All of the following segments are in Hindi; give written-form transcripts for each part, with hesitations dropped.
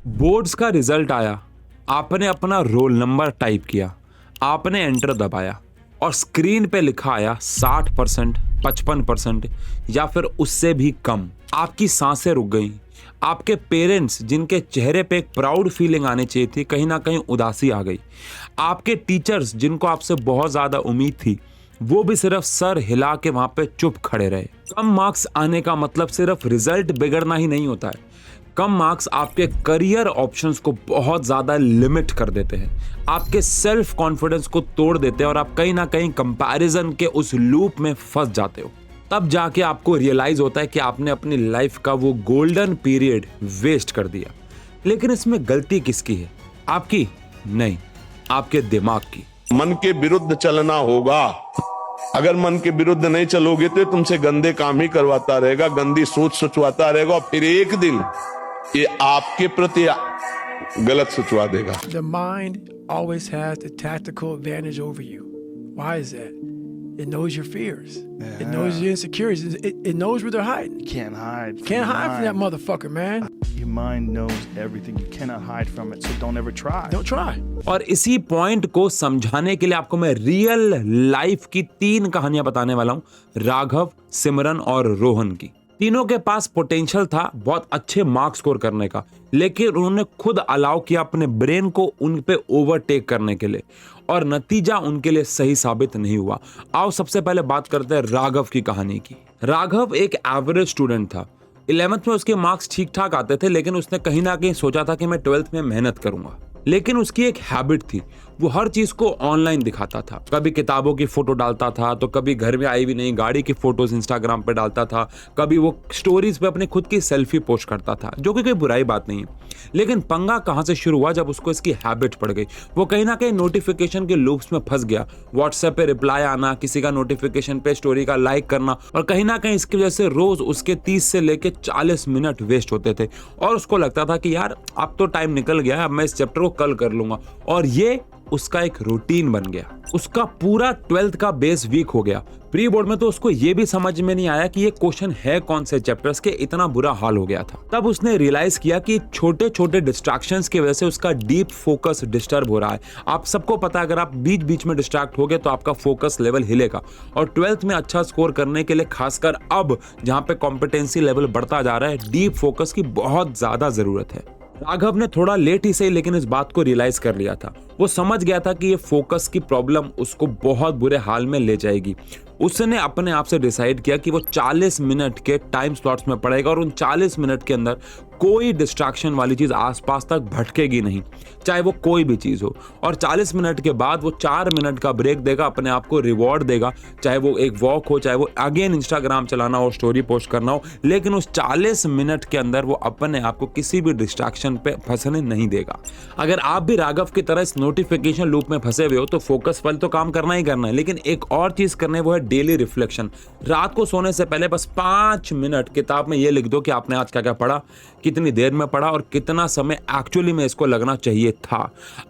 बोर्ड्स का रिजल्ट आया, आपने अपना रोल नंबर टाइप किया, आपने एंटर दबाया और स्क्रीन पे लिखा आया 60%, 55% या फिर उससे भी कम। आपकी सांसें रुक गईं। आपके पेरेंट्स जिनके चेहरे पे एक प्राउड फीलिंग आनी चाहिए थी, कहीं ना कहीं उदासी आ गई। आपके टीचर्स जिनको आपसे बहुत ज़्यादा उम्मीद थी, वो भी सिर्फ सर हिला के वहाँ पे चुप खड़े रहे। कम मार्क्स आने का मतलब सिर्फ रिजल्ट बिगड़ना ही नहीं होता है। कम मार्क्स आपके करियर ऑप्शंस को बहुत ज़्यादा लिमिट कर देते हैं, आपके सेल्फ कॉन्फिडेंस को तोड़ देते हैं और आप कहीं ना कहीं कंपैरिजन के उस लूप में फंस जाते हो। तब जाके आपको रियलाइज होता है कि आपने अपनी लाइफ का वो गोल्डन पीरियड वेस्ट कर दिया। लेकिन इसमें गलती किसकी है? आपकी नहीं, आपके दिमाग की। मन के विरुद्ध चलना होगा। अगर मन के विरुद्ध नहीं चलोगे तो तुमसे गंदे काम ही करवाता रहेगा, गंदी सोच सोचवाता रहेगा और फिर एक दिन ये आपके प्रति गलत सोचवा देगा। The mind always has the tactical advantage over you. Why is that? It knows your fears. Yeah. It knows your insecurities. It knows where they're hiding. You can't hide. Can't hide from that motherfucker, man. Your mind knows everything. You cannot hide from it, so don't ever try. Don't try. और इसी पॉइंट को समझाने के लिए आपको मैं रियल लाइफ की 3 कहानियां बताने वाला हूं, राघव, सिमरन और रोहन की। तीनों के पास पोटेंशियल था बहुत अच्छे मार्क्स स्कोर करने का, लेकिन उन्होंने खुद अलाउ किया अपने ब्रेन को उन पे ओवरटेक करने के लिए, और नतीजा उनके लिए सही साबित नहीं हुआ। आओ सबसे पहले बात करते हैं राघव की कहानी की। राघव एक एवरेज स्टूडेंट था। 11th में उसके मार्क्स ठीक ठाक आते थे, लेकिन उसने कहीं ना कहीं सोचा था कि मैं 12th में मेहनत करूंगा। लेकिन उसकी एक हैबिट थी, वो हर चीज को ऑनलाइन दिखाता था। कभी किताबों की फोटो डालता था, तो कभी घर में आई हुई नई गाड़ी की फोटोज इंस्टाग्राम पे डालता था, कभी वो स्टोरीज पे अपनी खुद की सेल्फी पोस्ट करता था, जो कि कोई बुराई बात नहीं है। लेकिन पंगा कहां से शुरू हुआ? जब उसको इसकी हैबिट पड़ गई। वो कहीं ना कहीं नोटिफिकेशन के लूप्स में फंस गया। व्हाट्सएप पे रिप्लाई आना, किसी का नोटिफिकेशन पे स्टोरी का लाइक करना, और कहीं ना कहीं इसकी वजह से रोज उसके 30 से लेके 40 मिनट वेस्ट होते थे। और उसको लगता था कि यार अब तो टाइम निकल गया, अब मैं इस चैप्टर को कल कर लूंगा। और ये उसका एक रूटीन बन गया। उसका पूरा 12th का बेस वीक हो गया। प्री बोर्ड में तो उसको ये भी समझ में नहीं आया कि ये क्वेश्चन है कौन से चैप्टर्स के, इतना बुरा हाल हो गया था। तब उसने रियलाइज किया कि छोटे छोटे डिस्ट्रैक्शंस की वजह से उसका डीप फोकस डिस्टर्ब हो रहा है। आप सबको पता है, अगर आप बीच बीच में डिस्ट्रैक्ट हो गए तो आपका फोकस लेवल हिलेगा। और 12th में अच्छा स्कोर करने के लिए, खासकर अब जहां पे कॉम्पिटेंसी लेवल बढ़ता जा रहा है, डीप फोकस की बहुत ज्यादा जरूरत है। राघव ने थोड़ा लेट ही सही, लेकिन इस बात को रियलाइज कर लिया था। वो समझ गया था कि ये फोकस की प्रॉब्लम उसको बहुत बुरे हाल में ले जाएगी। उसने अपने आप से डिसाइड किया कि वो 40 मिनट के टाइम स्लॉट्स में पढ़ेगा और उन 40 मिनट के अंदर कोई डिस्ट्रैक्शन वाली चीज आसपास तक भटकेगी नहीं, चाहे वो कोई भी चीज हो। और 40 मिनट के बाद वो 4 मिनट का ब्रेक देगा, अपने आप को रिवॉर्ड देगा, चाहे वो एक वॉक हो, चाहे वो अगेन इंस्टाग्राम चलाना हो, स्टोरी पोस्ट करना हो। लेकिन उस 40 मिनट के अंदर वो अपने आप को किसी भी डिस्ट्रैक्शन पे फंसने नहीं देगा। अगर आप भी राघव की तरह इस नोटिफिकेशन लूप में फंसे हुए हो तो फोकस पल तो काम करना ही करना है, लेकिन एक और चीज करना है, वो है डेली रिफ्लेक्शन। रात को सोने से पहले बस 5 मिनट किताब में ये लिख दो कि आपने आज क्या क्या पढ़ा, कितनी देर में पढ़ा और कितना समय एक्चुअली में इसको लगना चाहिए था।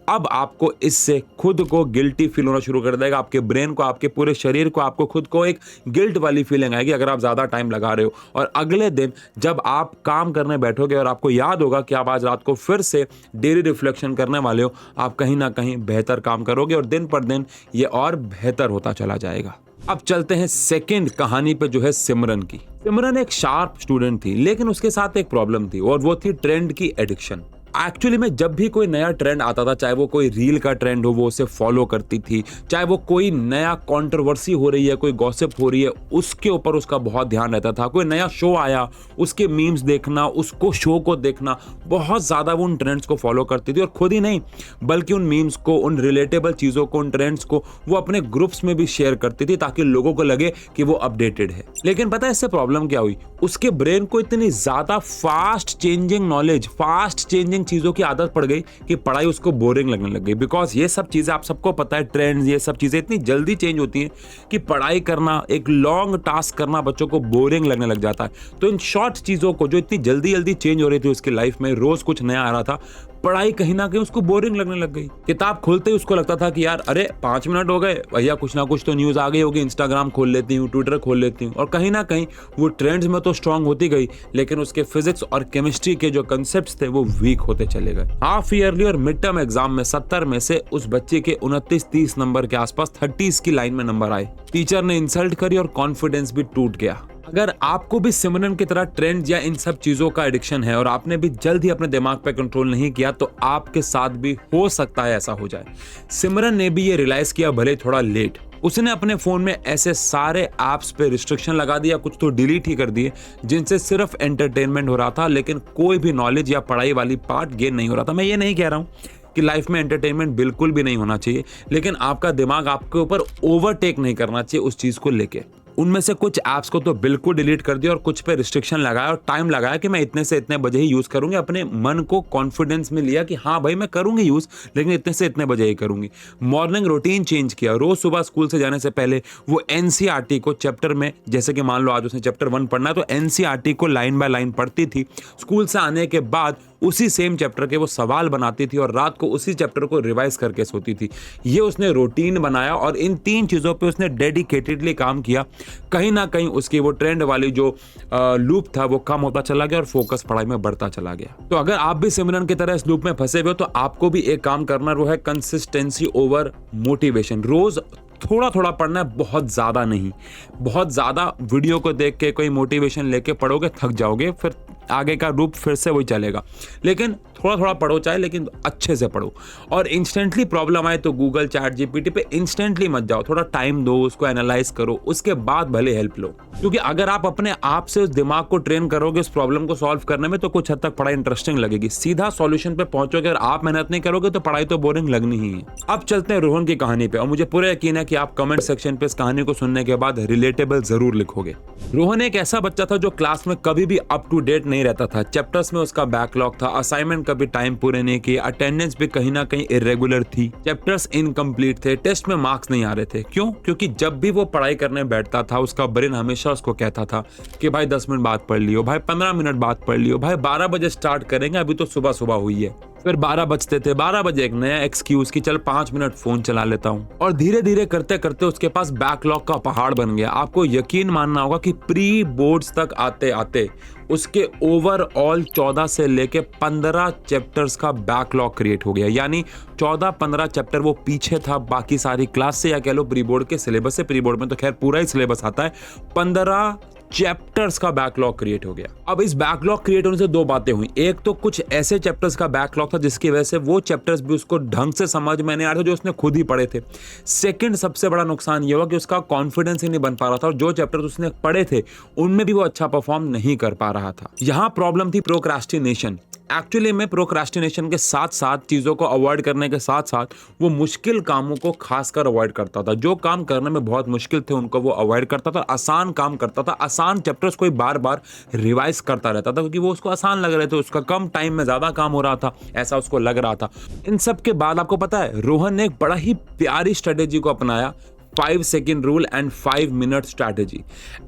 अब आपको इससे खुद को गिल्टी फील होना शुरू कर देगा। आपके ब्रेन को, आपके पूरे शरीर को, आपको खुद को एक गिल्ट वाली फीलिंग आएगी अगर आप ज्यादा टाइम लगा रहे हो। और अगले दिन जब आप काम करने बैठोगे और आपको याद होगा कि आप आज रात को फिर से डेली रिफ्लेक्शन करने वाले हो, आप कहीं ना कहीं बेहतर काम करोगे और दिन पर दिन ये और बेहतर होता चला जाएगा। अब चलते हैं सेकंड कहानी पे, जो है सिमरन की। सिमरन एक शार्प स्टूडेंट थी, लेकिन उसके साथ एक प्रॉब्लम थी और वो थी ट्रेंड की एडिक्शन। एक्चुअली में जब भी कोई नया ट्रेंड आता था, चाहे वो कोई रील का ट्रेंड हो, वो उसे फॉलो करती थी, चाहे वो कोई नया कंट्रोवर्सी हो रही है, कोई गॉसिप हो रही है, उसके ऊपर उसका बहुत ध्यान रहता था। कोई नया शो आया, उसके मीम्स देखना, उसको शो को देखना, बहुत ज़्यादा वो उन ट्रेंड्स को फॉलो करती थी। और खुद ही नहीं, बल्कि उन मीम्स को, उन रिलेटेबल चीज़ों को, उन ट्रेंड्स को वो अपने ग्रुप्स में भी शेयर करती थी ताकि लोगों को लगे कि वो अपडेटेड है। लेकिन पता है इससे प्रॉब्लम क्या हुई? उसके ब्रेन को इतनी ज़्यादा fast changing knowledge, fast changing चीजों की आदत पड़ गई कि पढ़ाई उसको बोरिंग लगने लग गई। बिकॉज ये सब चीजें आप सबको पता है, ट्रेंड्स, ये सब चीजें इतनी जल्दी चेंज होती हैं कि पढ़ाई करना, एक लॉन्ग टास्क करना बच्चों को बोरिंग लगने लग जाता है। तो इन शॉर्ट चीजों को, जो इतनी जल्दी जल्दी चेंज हो रही थी उसकी लाइफ में, रोज कुछ नया आ रहा था, पढ़ाई कहीं ना कहीं उसको बोरिंग लगने लग गई। किताब खोलते ही उसको लगता था कि यार अरे 5 मिनट हो गए भैया, कुछ ना कुछ तो न्यूज आ गई होगी, इंस्टाग्राम खोल लेती हूँ, ट्विटर खोल लेती हूँ। और कहीं ना कहीं वो ट्रेंड्स में तो स्ट्रांग होती गई, लेकिन उसके फिजिक्स और केमिस्ट्री के जो कंसेप्ट थे वो वीक होते चले गए। हाफ ईयरली और मिड टर्म एग्जाम में 70 में से उस बच्चे के 29-30 नंबर के आसपास 30s की लाइन में नंबर आए। टीचर ने इंसल्ट करी और कॉन्फिडेंस भी टूट गया। अगर आपको भी सिमरन की तरह ट्रेंड या इन सब चीजों का एडिक्शन है और आपने भी जल्द ही अपने दिमाग पे कंट्रोल नहीं किया, तो आपके साथ भी हो सकता है ऐसा हो जाए। सिमरन ने भी ये रियलाइज किया, भले थोड़ा लेट। उसने अपने फोन में ऐसे सारे ऐप्स पे रिस्ट्रिक्शन लगा दिया, कुछ तो डिलीट ही कर दिए, जिनसे सिर्फ एंटरटेनमेंट हो रहा था, लेकिन कोई भी नॉलेज या पढ़ाई वाली पार्ट गेन नहीं हो रहा था। मैं ये नहीं कह रहा हूँ कि लाइफ में एंटरटेनमेंट बिल्कुल भी नहीं होना चाहिए, लेकिन आपका दिमाग आपके ऊपर ओवरटेक नहीं करना चाहिए उस चीज को लेके। उनमें से कुछ ऐप्स को तो बिल्कुल डिलीट कर दिया और कुछ पे रिस्ट्रिक्शन लगाया और टाइम लगाया कि मैं इतने से इतने बजे ही यूज करूंगी। अपने मन को कॉन्फिडेंस में लिया कि हाँ भाई मैं करूंगी यूज, लेकिन इतने से इतने बजे ही करूंगी। मॉर्निंग रूटीन चेंज किया। रोज सुबह स्कूल से जाने से पहले वो एनसीईआरटी को चैप्टर में, जैसे कि मान लो आज उसने चैप्टर 1 पढ़ना है, तो एनसीईआरटी को लाइन बाय लाइन पढ़ती थी। स्कूल से आने के बाद उसी सेम चैप्टर के वो सवाल बनाती थी और रात को उसी चैप्टर को रिवाइज करके सोती थी। ये उसने रूटीन बनाया और इन 3 चीजों पे उसने डेडिकेटेडली काम किया। कहीं ना कहीं उसकी वो ट्रेंड वाली जो लूप था वो कम होता चला गया और फोकस पढ़ाई में बढ़ता चला गया। तो अगर आप भी सिमरन की तरह इस लूप में फंसे हुए हो, तो आपको भी एक काम करना, वो है कंसिस्टेंसी ओवर मोटिवेशन। रोज थोड़ा थोड़ा पढ़ना है, बहुत ज्यादा नहीं। बहुत ज्यादा वीडियो को देख के कोई मोटिवेशन लेके पढ़ोगे थक जाओगे, फिर आगे का रूप फिर से वही चलेगा। लेकिन थोड़ा थोड़ा पढ़ो चाहे, लेकिन अच्छे से पढ़ो। और इंस्टेंटली प्रॉब्लम आए तो गूगल, चैट जीपीटी पे इंस्टेंटली मत जाओ, थोड़ा टाइम दो, उसको एनालाइज करो, उसके बाद भले हेल्प लो। क्योंकि अगर आप अपने आप से उस दिमाग को ट्रेन करोगे उस प्रॉब्लम को सॉल्व करने में, तो कुछ हद तक पढ़ाई इंटरेस्टिंग लगेगी। सीधा सॉल्यूशन पे पहुंचोगे, अगर आप मेहनत नहीं करोगे तो पढ़ाई तो बोरिंग लगनी ही है। अब चलते हैं रोहन की कहानी पे, और मुझे पूरा यकीन है कि आप कमेंट सेक्शन पे इस कहानी को सुनने के बाद रिलेटेबल जरूर लिखोगे। रोहन एक ऐसा बच्चा था जो क्लास में कभी भी अप टू डेट नहीं रहता था। चैप्टर्स में उसका बैकलॉग था, असाइनमेंट कभी टाइम पूरे नहीं किए, अटेंडेंस भी कहीं ना कहीं इरेगुलर थी, चैप्टर्स इनकम्प्लीट थे, टेस्ट में मार्क्स नहीं आ रहे थे। क्यों? क्योंकि जब भी वो पढ़ाई करने बैठता था, उसका ब्रेन हमेशा उसको कहता था कि भाई 10 मिनट बाद पढ़ लियो, भाई 15 मिनट बाद पढ़ लियो, भाई 12 बजे स्टार्ट करेंगे, अभी तो सुबह सुबह हुई है। फिर 12 बजते थे, 12 बजे एक नया एक्सक्यूज कि चल 5 मिनट फोन चला लेता हूँ। और धीरे धीरे करते करते उसके पास बैकलॉग का पहाड़ बन गया। आपको यकीन मानना होगा कि प्री बोर्ड्स तक आते आते उसके ओवरऑल 14 से लेके 15 चैप्टर्स का बैकलॉग क्रिएट हो गया। यानी 14-15 चैप्टर वो पीछे था बाकी सारी क्लास से, या कह लो प्री बोर्ड के सिलेबस से। प्री बोर्ड में तो खैर पूरा ही सिलेबस आता है। 15 चैप्टर्स का बैकलॉग क्रिएट हो गया। अब इस बैकलॉग क्रिएट होने से 2 बातें हुई। एक तो कुछ ऐसे चैप्टर्स का बैकलॉग था जिसकी वजह से वो चैप्टर्स भी उसको ढंग से समझ में नहीं आ रहे थे जो उसने खुद ही पढ़े थे। सेकंड सबसे बड़ा नुकसान ये हुआ कि उसका कॉन्फिडेंस ही नहीं बन पा रहा था और जो चैप्टर्स उसने पढ़े थे उनमें भी वो अच्छा परफॉर्म नहीं कर पा रहा था। यहाँ प्रॉब्लम थी प्रोक्रास्टिनेशन। एक्चुअली में प्रोक्रास्टिनेशन के साथ साथ, चीज़ों को अवॉइड करने के साथ साथ, वो मुश्किल कामों को खासकर अवॉइड करता था। जो काम करने में बहुत मुश्किल थे उनको वो अवॉइड करता था, आसान काम करता था। आसान चैप्टर्स को बार बार रिवाइज करता रहता था क्योंकि वो उसको आसान लग रहे थे, उसका कम टाइम में ज़्यादा काम हो रहा था, ऐसा उसको लग रहा था। इन सब के बाद आपको पता है रोहन ने एक बड़ा ही प्यारी स्ट्रेटेजी को अपनाया, 5 second rule and 5 minute strategy.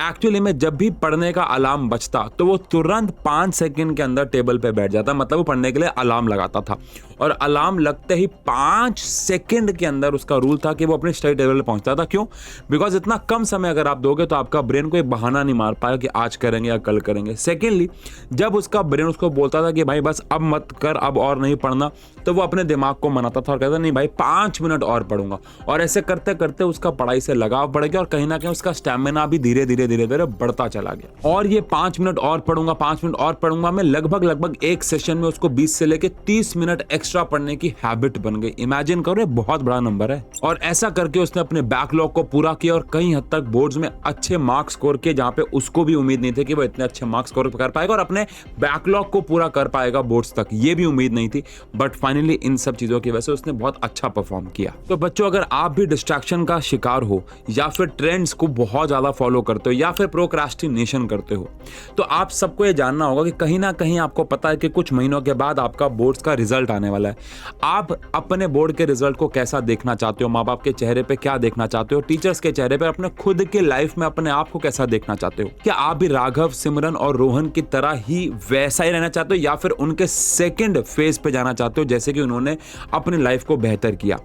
Actually में जब भी पढ़ने का अलार्म बजता तो वो तुरंत 5 सेकेंड के अंदर टेबल पे बैठ जाता। मतलब वो पढ़ने के लिए अलार्म लगाता था और अलार्म लगते ही 5 सेकेंड के अंदर उसका रूल था कि वो अपने स्टडी टेबल पे पहुंचता था। क्यों? बिकॉज इतना कम समय अगर आप दोगे तो आपका ब्रेन कोई बहाना नहीं मार पाएगा कि आज करेंगे या कल करेंगे। सेकेंडली, जब उसका ब्रेन उसको बोलता था कि भाई बस अब मत कर, अब और नहीं पढ़ना, तो वो अपने दिमाग को मनाता था और कहता नहीं भाई 5 मिनट और पढ़ूंगा। और ऐसे करते करते उसका पढ़ाई से लगाव बढ़ गया और कहीं ना कहीं उसका स्टैमिना भी धीरे धीरे धीरे धीरे बढ़ता चला गया। और ये 5 मिनट और पढ़ूंगा, 5 मिनट और पढ़ूंगा में लगभग एक सेशन में उसको 20 से लेके 30 मिनट एक्स्ट्रा पढ़ने की हैबिट बन गई। इमेजिन करो, ये बहुत बड़ा नंबर है। और ऐसा करके उसने अपने बैकलॉग को पूरा किया और कई हद तक बोर्ड्स में अच्छे मार्क्स स्कोर किए, जहां पे उसको भी उम्मीद नहीं थी कि वो इतने अच्छे मार्क्स स्कोर कर पाएगा और अपने बैकलॉग को पूरा कर पाएगा बोर्ड्स तक। ये भी उम्मीद नहीं थी, बट फाइनली इन सब चीजों की वजह से उसने बहुत अच्छा परफॉर्म किया। तो बच्चों, अगर आप भी डिस्ट्रैक्शन का शिकार जानकार हो या फिर ट्रेंड्स को बहुत ज़्यादा फॉलो करते हो या फिर प्रोक्रास्टिनेशन करते हो, तो आप सबको ये जानना होगा कि कहीं ना कहीं आपको पता है कि कुछ महीनों के बाद आपका बोर्ड्स का रिजल्ट आने वाला है। आप अपने बोर्ड के रिजल्ट को कैसा देखना चाहते हो, माँ बाप के चेहरे पे क्या देखना चाहते हो, टीचर्स के चेहरे पे, अपने खुद के लाइफ में अपने आप को कैसा देखना चाहते हो? क्या आप भी राघव, सिमरन और रोहन की तरह ही वैसा ही रहना चाहते हो या फिर उनके सेकंड फेज पे जाना चाहते हो जैसे कि उन्होंने अपनी लाइफ को बेहतर किया?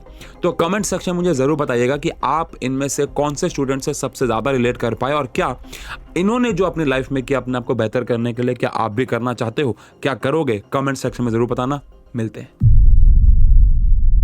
तो कमेंट सेक्शन मुझे जरूर बताइएगा कि आप इनमें से कौन से स्टूडेंट से सबसे ज्यादा रिलेट कर पाए और क्या इन्होंने जो अपनी लाइफ में किया अपने आप को बेहतर करने के लिए क्या आप भी करना चाहते हो? क्या करोगे? कमेंट सेक्शन में जरूर बताना। मिलते हैं।